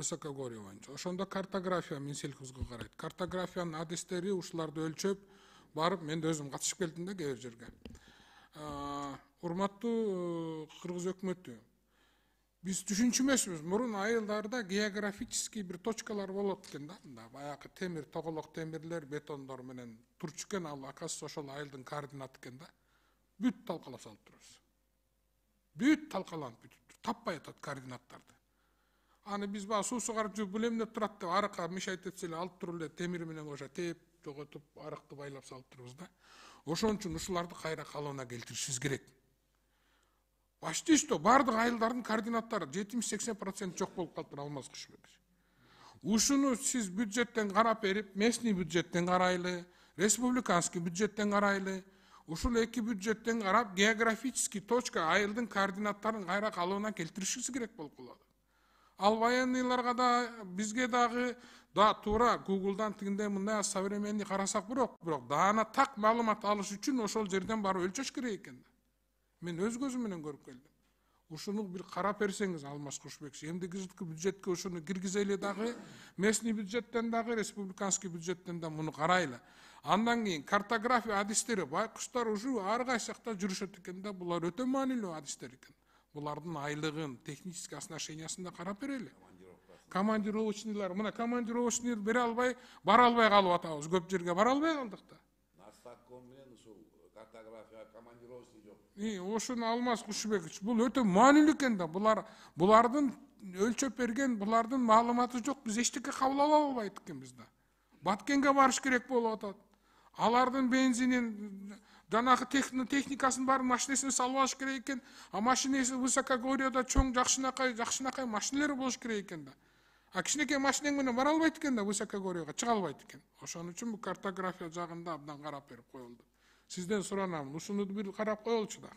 Высокогорье боюнча. Ошондо картография Минсельхозго карайт. Картографиянын адистери ушуларды өлчөп барып, мен да өзүм катышып келдим да кээ бир жерге. Урматтуу кыргыз өкмөтү, биз түшүнчү эмеспиз. Мурун айылдарда географический бир точкалар болот экен да. Мында баягы темир, тоголок темирлер, бетондор менен турчу экен, ал акасы ошол айылдын координаты экен да. Бүт талкалап салып турабыз. Бүт талкаланып бүтүп, таппай атат координаттарды. Аны биз баа суу сугарып жүрүп бул эмне турат деп арыкка мешайт этсе эле алып туруп эле темир менен кошо тээп жоготуп арыкты байлап салып турабыз да. Ошон үчүн ушуларды кайра калыбына келтиришибиз керек. Почти что бардык айылдардын координаттары 70-80% жок болуп калыптыр, Алмаз Кушубекович. Ушуну сиз бюджеттен карап берип, местный бюджеттен карайлы, республиканский бюджеттен карайлы, ушул эки бюджеттен карап географический точка айылдын координаттарын кайра калыбына келтиришибиз керек болуп калат. Ал военныйларга да, бизге дагы туура Google'дан тигиндей мындай современный карасак бирок даана так маалымат алыш үчүн ошол жерден барып өлчөш керек экен. Мен өз көзүм менен көрүп келдим. Ушуну бир карап берсеңиз, Алмаз Кушубекович, эмдиги бюджетке ушуну киргизели дагы, местный бюджеттен дагы, республиканский бюджеттен да муну карайлы. Андан кийин картография адистери, байкуштар ушу ар кайсы жакта жүрүшөт экен да, булар өтө маанилүү адистер экен. Булардын айлыгын, технический оснащениясын да карап берели. Командировочныйлар, мына командировочный бере албай, бара албай калып атабыз, көп жерге бара албай калдык да. Картография, командировочный жок. Ошону Алмаз Кушубекович, бул өтө маанилүү экен да. Булардын өлчөп берген, булардын маалыматы жок. Биз эчтеке кабыл ала албайт экенбиз да. Баткенге барыш керек болуп атат. Алардын бензинин, жанагы техникасын баарын машинесине салып алыш керек экен. А машинеси Высокогорьеда чоң жакшынакай машинелер болуш керек экен да. А кичинекей машинең менен бара албайт экен да, Высокогорьега чыга албайт экен. Ошон үчүн бул картография жагында абдан карап берип коелду. Сизден суранам, ушуну бир карап коелучу да.